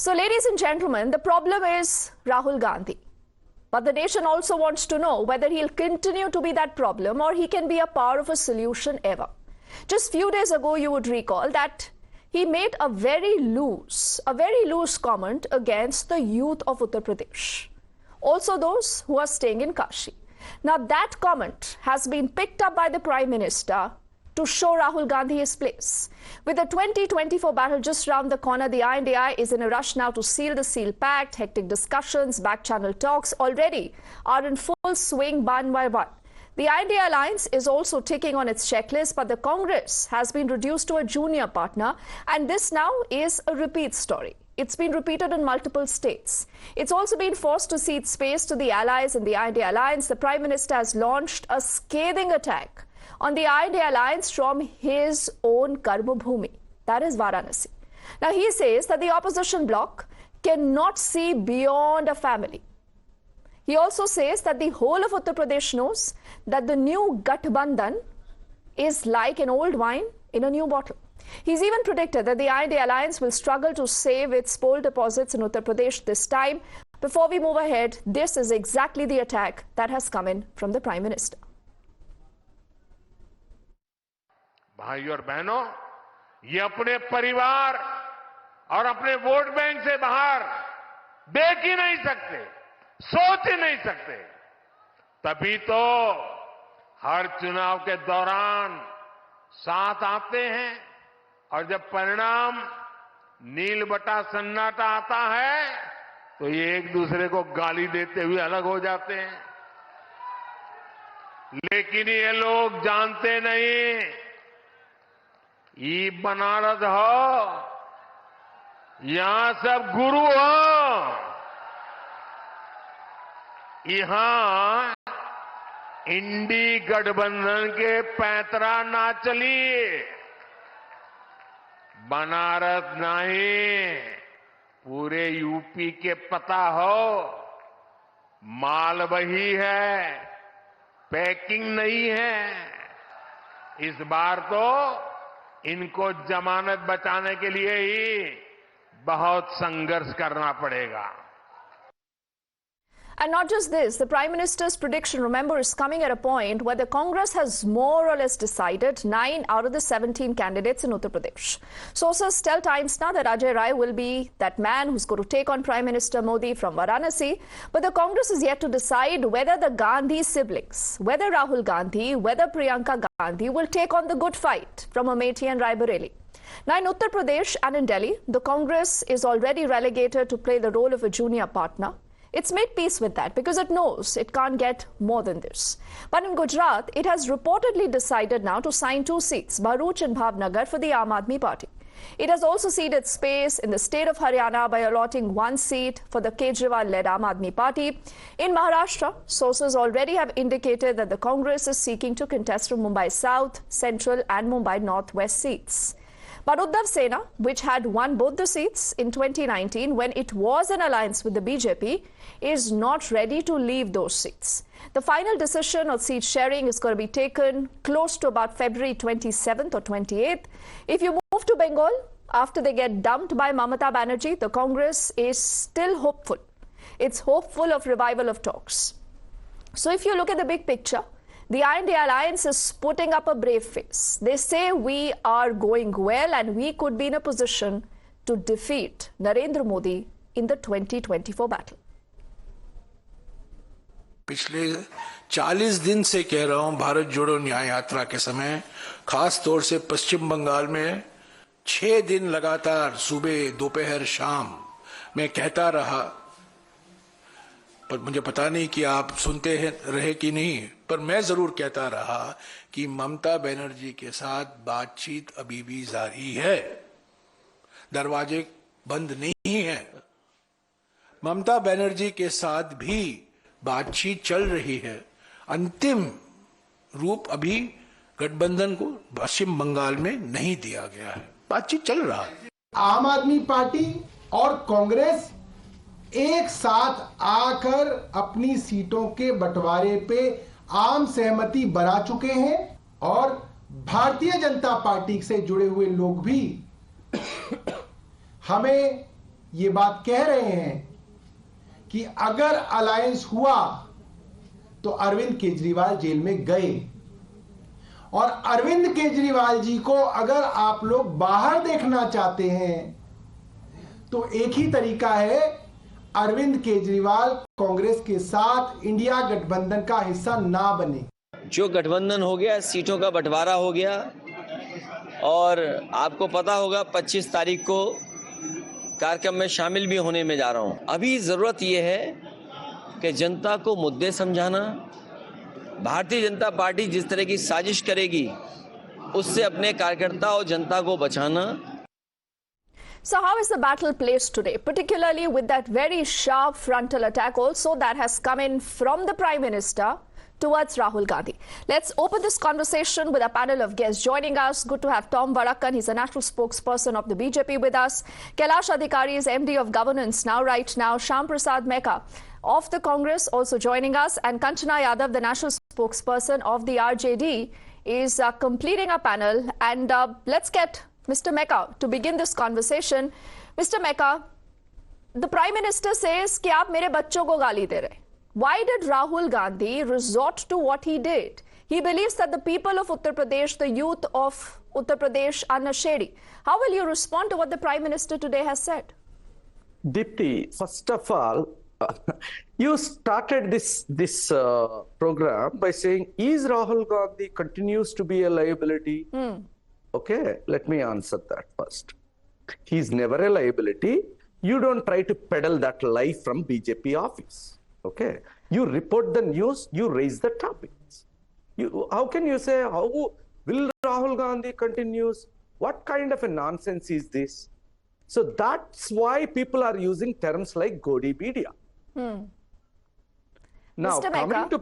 So, ladies and gentlemen, the problem is Rahul Gandhi. But the nation also wants to know whether he'll continue to be that problem or he can be a part of a solution ever. Just few days ago, you would recall that he made a very loose comment against the youth of Uttar Pradesh. Also those who are staying in Kashi. Now that comment has been picked up by the Prime Minister to show Rahul Gandhi his place. With the 2024 battle just round the corner, the I.N.D.I.A is in a rush now to seal the seal pact. Hectic discussions, back-channel talks already are in full swing one by one. The I.N.D.I.A alliance is also ticking on its checklist, but the Congress has been reduced to a junior partner, and this now is a repeat story. It's been repeated in multiple states. It's also been forced to cede space to the allies in the I.N.D.I.A alliance. The Prime Minister has launched a scathing attack on the I.N.D.I.A alliance from his own Karma Bhumi, that is Varanasi. Now he says that the opposition bloc cannot see beyond a family. He also says that the whole of Uttar Pradesh knows that the new Gathbandhan is like an old wine in a new bottle. He's even predicted that the I.N.D.I.A alliance will struggle to save its coal deposits in Uttar Pradesh this time. Before we move ahead, this is exactly the attack that has come in from the Prime Minister. भाइयों और बहनों, ये अपने परिवार और अपने vote bank से बाहर देख ही नहीं सकते, सोच ही नहीं सकते। तभी तो हर चुनाव के दौरान साथ आते हैं और जब परिणाम नील बटा सन्नाटा आता है तो ये एक दूसरे को गाली देते हुए अलग हो जाते हैं। लेकिन ये लोग जानते नहीं, ये बनारस हो, यहां सब गुरु हो, यहां इंडी गठबंधन के पैंतरा ना चलिए। बनारस नहीं, पूरे यूपी के पता हो, माल वही है, पैकिंग नहीं है। इस बार तो इनको जमानत बचाने के लिए ही बहुत संघर्ष करना पड़ेगा। And not just this, the Prime Minister's prediction, remember, is coming at a point where the Congress has more or less decided 9 out of the 17 candidates in Uttar Pradesh. Sources tell Times Now that Ajay Rai will be that man who's going to take on Prime Minister Modi from Varanasi. But the Congress is yet to decide whether the Gandhi siblings, whether Rahul Gandhi, whether Priyanka Gandhi will take on the good fight from Amethi and Raebareli. Now in Uttar Pradesh and in Delhi, the Congress is already relegated to play the role of a junior partner. It's made peace with that because it knows it can't get more than this. But in Gujarat, it has reportedly decided now to sign 2 seats, Bharuch and Bhavnagar, for the I.N.D.I.A party. It has also ceded space in the state of Haryana by allotting 1 seat for the Kejriwal-led I.N.D.I.A party. In Maharashtra, sources already have indicated that the Congress is seeking to contest from Mumbai South, Central and Mumbai Northwest seats. But Uddhav Sena, which had won both the seats in 2019 when it was in alliance with the BJP, is not ready to leave those seats. The final decision on seat sharing is going to be taken close to about February 27th or 28th. If you move to Bengal, after they get dumped by Mamata Banerjee, the Congress is still hopeful. It's hopeful of revival of talks. So if you look at the big picture, the I.N.D.I.A alliance is putting up a brave face. They say we are going well and we could be in a position to defeat Narendra Modi in the 2024 battle. पिछले 40 दिन से कह रहा हूं, भारत जोड़ो न्याय यात्रा के समय खास तौर से पश्चिम बंगाल में 6 दिन लगातार सुबह दोपहर शाम मैं कहता रहा, पर मुझे पता नहीं कि आप सुनते रहे कि नहीं, पर मैं जरूर कहता रहा कि ममता बनर्जी के साथ बातचीत अभी भी जारी है, दरवाजे बंद नहीं है। ममता बनर्जी के साथ भी बातचीत चल रही है। अंतिम रूप अभी गठबंधन को पश्चिम बंगाल में नहीं दिया गया है, बातचीत चल रहा है। आम आदमी पार्टी और कांग्रेस एक साथ आकर अपनी सीटों के बंटवारे पे आम सहमति बना चुके हैं और भारतीय जनता पार्टी से जुड़े हुए लोग भी हमें ये बात कह रहे हैं कि अगर अलायंस हुआ तो अरविंद केजरीवाल जेल में गए, और अरविंद केजरीवाल जी को अगर आप लोग बाहर देखना चाहते हैं तो एक ही तरीका है, अरविंद केजरीवाल कांग्रेस के साथ इंडिया गठबंधन का हिस्सा ना बने। जो गठबंधन हो गया, सीटों का बंटवारा हो गया, और आपको पता होगा 25 तारीख को कार्यक्रम में शामिल भी होने में जा रहा हूं। अभी जरूरत यह है कि जनता को मुद्दे समझाना, भारतीय जनता पार्टी जिस तरह की साजिश करेगी उससे अपने कार्यकर्ता और जनता को बचाना। So how is the battle placed today, particularly with that very sharp frontal attack also that has come in from the Prime Minister towards Rahul Gandhi? Let's open this conversation with a panel of guests joining us. Good to have Tom Vadakkan. He's a national spokesperson of the BJP with us. Kailashnath Adhikari is MD of Governance right now. Shyam Prasad Meka of the Congress also joining us. And Kanchana Yadav, the national spokesperson of the RJD, is completing our panel. And let's get Mr. Meka to begin this conversation. Mr. Meka, the Prime Minister says कि आप मेरे बच्चों को गाली दे रहे. Why did Rahul Gandhi resort to what he did? He believes that the people of Uttar Pradesh, the youth of Uttar Pradesh, are nashedi. How will you respond to what the Prime Minister today has said? Deepti, first of all, you started this program by saying, is Rahul Gandhi continues to be a liability? Okay, let me answer that first. He's never a liability. You don't try to peddle that lie from BJP office. Okay, you report the news, you raise the topics. How can you say, how will Rahul Gandhi continues? What kind of a nonsense is this? So that's why people are using terms like Godi media. Now, Mr. coming Meka, to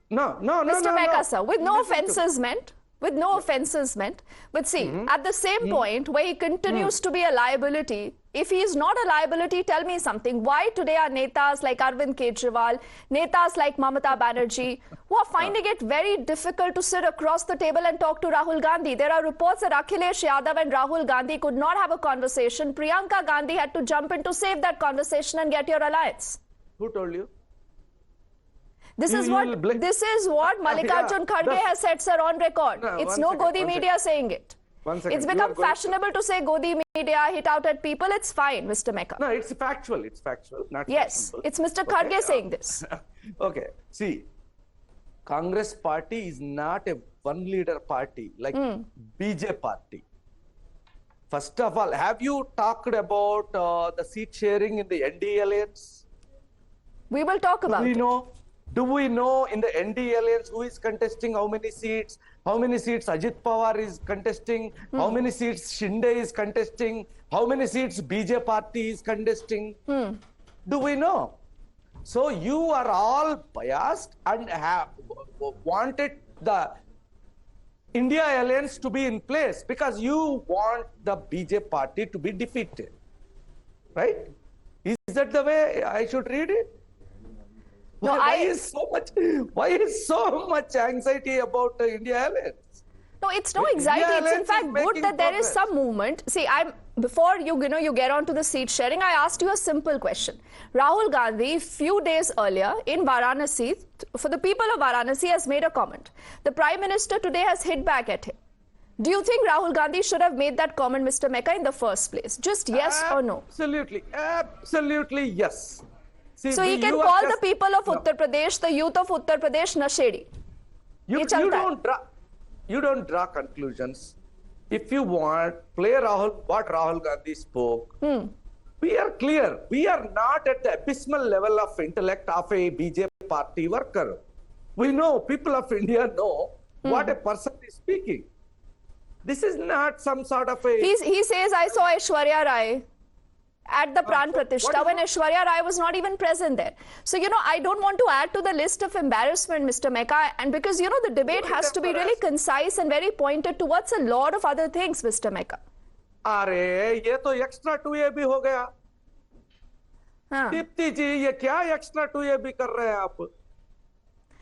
Mr. Meka, sir, with no offences meant. With no offences meant. But see, at the same point where he continues to be a liability, if he is not a liability, tell me something. Why today are netas like Arvind Kejriwal, netas like Mamata Banerjee, who are finding it very difficult to sit across the table and talk to Rahul Gandhi? There are reports that Akhilesh Yadav and Rahul Gandhi could not have a conversation. Priyanka Gandhi had to jump in to save that conversation and get your alliance. Who told you? This is what Mallikarjun Kharge has said, sir, on record. It's no Godi media saying it. It's become fashionable to say Godi media, hit out at people. It's fine, Mr. Meka. No, it's factual. It's factual. Not yes, fashionable. it's Mr. Kharge saying this. Okay. See, Congress party is not a one leader party like BJP party. First of all, have you talked about the seat sharing in the I.N.D.A. alliance? We will talk about it. Do we know in the I.N.D.A. alliance who is contesting how many seats? How many seats Ajit Pawar is contesting? How many seats Shinde is contesting? How many seats BJP party is contesting? Do we know? So you are all biased and have wanted the India alliance to be in place because you want the BJP party to be defeated. Right? Is that the way I should read it? No, why is so much anxiety about India alliance? No, it's no anxiety. It's in fact good that there is some movement. See, before you get on to the seat sharing, I asked you a simple question. Rahul Gandhi, few days earlier in Varanasi, for the people of Varanasi, has made a comment. The Prime Minister today has hit back at him. Do you think Rahul Gandhi should have made that comment, Mr. Meka, in the first place? Just yes or no? Absolutely yes. See, so he can call the people of Uttar Pradesh, the youth of Uttar Pradesh, nashedi. You don't draw conclusions. If you want, play what Rahul Gandhi spoke. We are clear. We are not at the abysmal level of intellect of a BJP party worker. We know, people of India know what a person is speaking. This is not some sort of a... He says, I saw Aishwarya Rai at the Pran Pratishtha when Aishwarya Rai was not even present there. So, I don't want to add to the list of embarrassment, Mr. Meka, and because, the debate has to be really concise and very pointed towards a lot of other things, Mr. Meka. अरे ये तो extra 2A भी हो गया। दीप्ति जी, ये क्या extra 2A भी कर रहे हैं आप?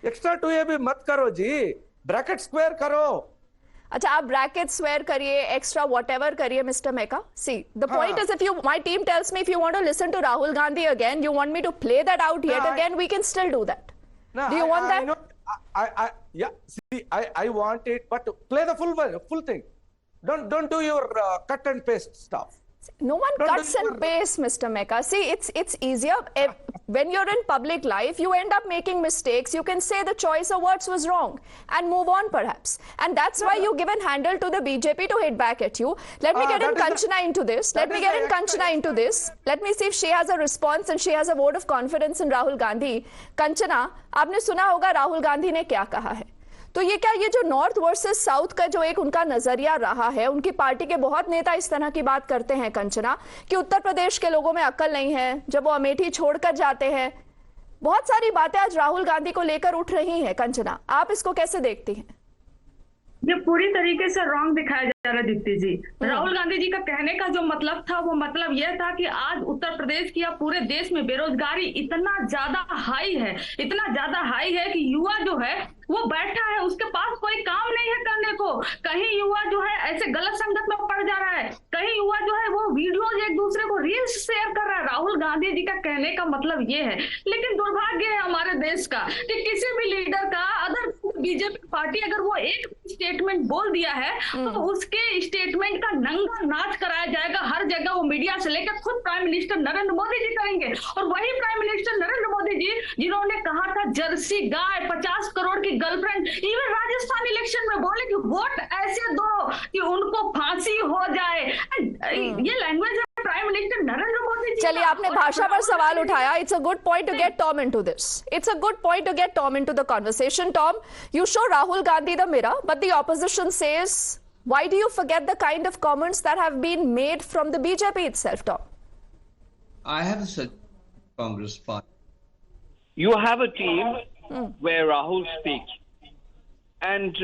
एक्स्ट्रा 2A भी मत करो जी, ब्रैकेट स्क्वायर करो। अच्छा, आप ब्रैकेट स्वेयर करिए, एक्स्ट्रा व्हाटएवर करिए, मिस्टर मेका. See, the point is, if you, my team tells me if you want to listen to Rahul Gandhi again, you want me to play that out yet again, we can still do that. No, Do you want that? Yeah. See, I want it, but play the full thing. Don't do your cut and paste stuff. No one Don't cuts do and your- pastes, Mr. Mecca. See, it's easier. When you're in public life, you end up making mistakes. You can say the choice of words was wrong and move on, perhaps. And that's why you give a handle to the BJP to hit back at you. Let me get in Kanchana into this. Let me get in Kanchana into this. Let me see if she has a response and she has a vote of confidence in Rahul Gandhi. Kanchana, आपने सुना होगा राहुल गांधी ने क्या कहा है. तो ये क्या, ये जो नॉर्थ वर्सेस साउथ का जो एक उनका नजरिया रहा है, उनकी पार्टी के बहुत नेता इस तरह की बात करते हैं कंचना, कि उत्तर प्रदेश के लोगों में अक्ल नहीं है, जब वो अमेठी छोड़कर जाते हैं. बहुत सारी बातें आज राहुल गांधी को लेकर उठ रही हैं. कंचना, आप इसको कैसे देखती हैं? ये पूरी तरीके से रॉन्ग दिखाया जा रहा है दीप्ति जी. राहुल गांधी जी का कहने का जो मतलब था, वो मतलब यह था कि आज उत्तर प्रदेश की या पूरे देश में बेरोजगारी इतना ज्यादा हाई है कि युवा जो है वो बैठा है, उसके पास कोई काम नहीं है करने को. कहीं युवा जो है ऐसे गलत संगत में पड़ जा रहा है, कहीं युवा जो है वो वीडियोज एक दूसरे को रील्स शेयर कर रहा है. राहुल गांधी जी का कहने का मतलब ये है. लेकिन दुर्भाग्य है हमारे देश का कि किसी भी लीडर का, अदर बीजेपी पार्टी अगर वो एक स्टेटमेंट बोल दिया है तो उसके स्टेटमेंट का नंगा नाच कराया जाएगा हर जगह. वो मीडिया से लेकर खुद प्राइम मिनिस्टर नरेंद्र मोदी जी करेंगे. और वही प्राइम मिनिस्टर नरेंद्र मोदी जी जिन्होंने कहा था जर्सी गाय 50 करोड़ की गर्लफ्रेंड, इवन राजस्थान इलेक्शन में बोले कि वोट ऐसे दो कि उनको फांसी हो जाए. ये लैंग्वेज है प्राइम मिनिस्टर नरेंद्र मोदी जी. चलिए, आपने भाषा पर सवाल उठाया. It's a good point to get Tom into this. It's a good point to get Tom into the conversation. Tom, you show Rahul Gandhi the mirror, but the opposition says, why do you forget the kind of comments that have been made from the BJP itself, Tom? I have such Congress party. You have a team where Rahul speaks, and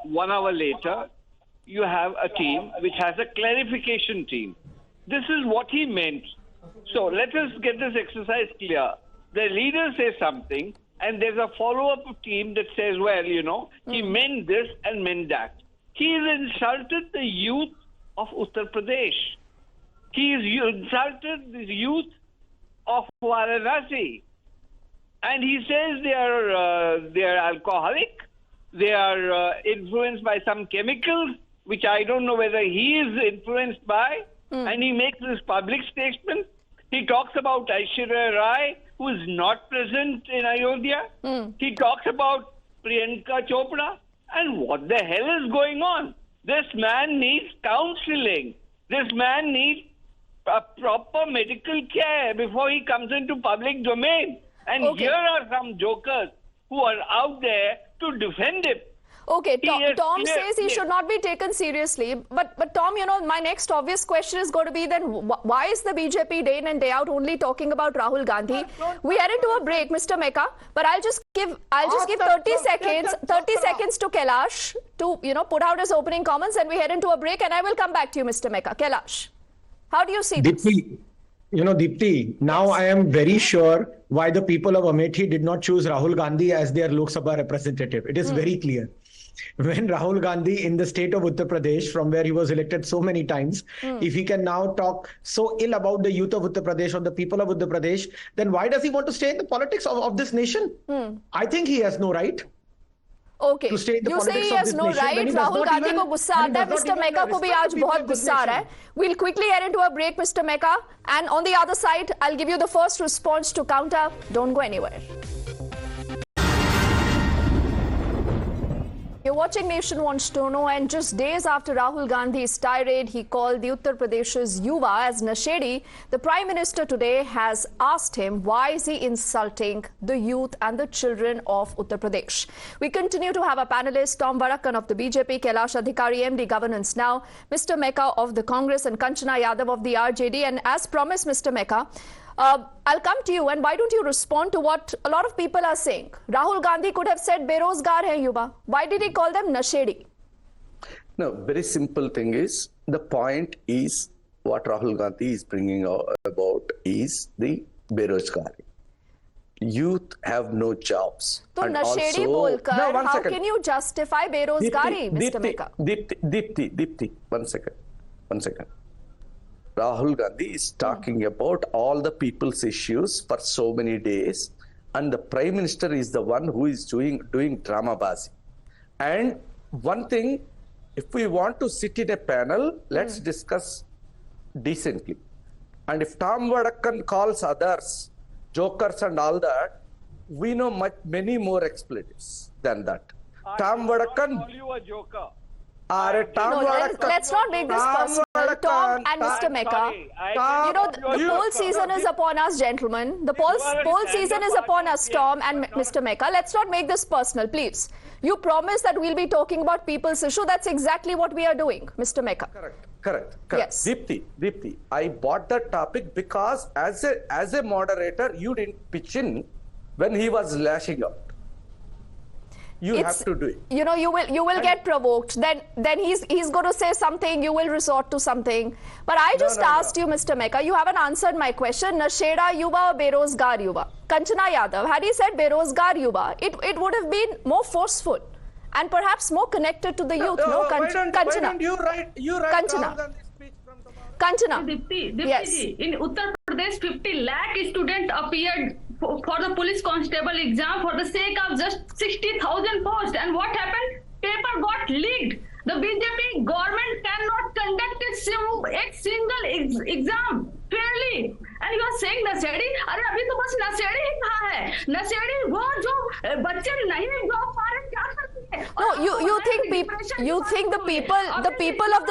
1 hour later, you have a team which has a clarification team. This is what he meant. So let us get this exercise clear. The leader says something, and there's a follow-up team that says, well, you know, he meant this and meant that. He has insulted the youth of Uttar Pradesh. He has insulted the youth of Varanasi. And he says they are alcoholic, they are influenced by some chemicals, which I don't know whether he is influenced by, and he makes this public statement. He talks about I.N.D.I.A, who is not present in Ayodhya. He talks about Priyanka Chopra. And what the hell is going on? This man needs counseling. This man needs a proper medical care before he comes into public domain. And here are some jokers who are out there to defend him. Okay, Tom says he should not be taken seriously. But Tom, you know, my next obvious question is going to be then, why is the BJP day in and day out only talking about Rahul Gandhi? We head into a break, Mr. Mecca, but I'll just give 30 seconds to Kailash to, you know, put out his opening comments, and we head into a break, and I will come back to you, Mr. Mecca. Kailash, how do you see this? Deepti, now I am very sure why the people of Amethi did not choose Rahul Gandhi as their Lok Sabha representative. It is very clear. When Rahul Gandhi in the state of Uttar Pradesh, from where he was elected so many times, if he can now talk so ill about the youth of Uttar Pradesh or the people of Uttar Pradesh, then why does he want to stay in the politics of this nation? I think he has no right. Okay, you say he has no right. Rahul Gandhi को गुस्सा आता है. Mr. Mecca को भी आज बहुत गुस्सा आ रहा है. We'll quickly head into a break, Mr. Mecca, and on the other side, I'll give you the first response to counter. Don't go anywhere. You're watching Nation Wants to Know, and just days after Rahul Gandhi's tirade, he called the Uttar Pradesh's Yuva as Nashedi. The Prime Minister today has asked him why is he insulting the youth and the children of Uttar Pradesh. We continue to have a panelist, Tom Vadakkan of the BJP, Kailashnath Adhikari, MD Governance Now, Mr. Mecca of the Congress, and Kanchana Yadav of the RJD. And as promised, Mr. Mecca, I'll come to you, and why don't you respond to what a lot of people are saying? Rahul Gandhi could have said Berozgar hai yuva. Why did he call them Nashedi? No, very simple thing is, the point is what Rahul Gandhi is bringing about is the Berozgari. youth have no jobs. तो And नशेड़ी also- बोलकर No, one how second. can you justify बेरोजगारी, Mr. Meka? Deepti, 1 second. 1 second. Rahul Gandhi is talking about all the people's issues for so many days, and the Prime Minister is the one who is doing dramabazi. And one thing, if we want to sit in a panel, let's discuss decently. And if Tom Vadakkan calls others jokers and all that, we know many more expletives than that. Tom Vadakkan. Call you a joker. Let's not make this personal. Tom and Mr. Meka, you know, the poll season is upon us, gentlemen. The poll season is upon us, Tom and Mr. Meka. Let's not make this personal, please. You promised that we'll be talking about people's issue. That's exactly what we are doing, Mr. Meka. Correct. Yes. Deepti, I bought that topic because as a moderator, you didn't pitch in when he was lashing out. You have to do it. You know, you will get provoked. Then he's going to say something. You will resort to something. But I just asked you, Mr. Meka. You haven't answered my question. Nasheda yuva or berozgar yuva? Kanchana Yadav. Had he said berozgar yuva, it would have been more forceful and perhaps more connected to the youth. Kanchana. Why don't you write Kanchana. Rahul Gandhi's speech from tomorrow? Kanchana. Dipti Yes. ji, in Uttar Pradesh, 50 lakh students appeared for the police constable exam for the sake of just 60,000 posts. And what happened? Paper got leaked. The BJP government cannot conduct a single exam fairly. And you are saying नशेड़ी? अरे अभी तो बस नशेड़ी ही कहाँ है? नशेड़ी वो जो बच्चे नहीं जॉब पा रहे क्या करते हैं? No, you think the people of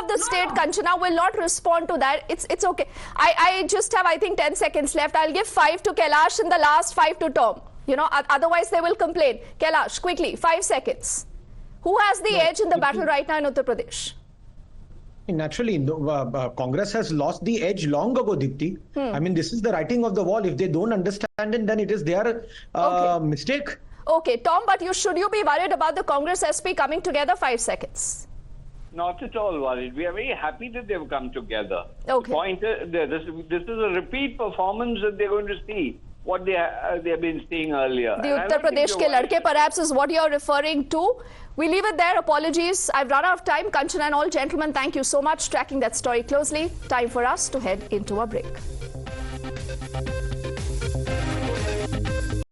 the state, Kanchana, will not respond to that. It's okay. I just have, I think, 10 seconds left. I'll give 5 to Kailash and the last 5 to Tom. You know, otherwise they will complain. Kailash, quickly, 5 seconds. Who has the edge in the battle right now in Uttar Pradesh? Naturally, Congress has lost the edge long ago, Deepti. I mean, this is the writing of the wall. If they don't understand it, then it is their mistake. Okay, Tom, but should you be worried about the Congress SP coming together? 5 seconds. Not at all worried. We are very happy that they've come together. Okay. The point is, this is a repeat performance that they're going to see. What they have been seeing earlier. The Uttar Pradesh ke ladke perhaps is what you're referring to. We leave it there. Apologies. I've run out of time. Kanchana and all gentlemen, thank you so much tracking that story closely. Time for us to head into a break.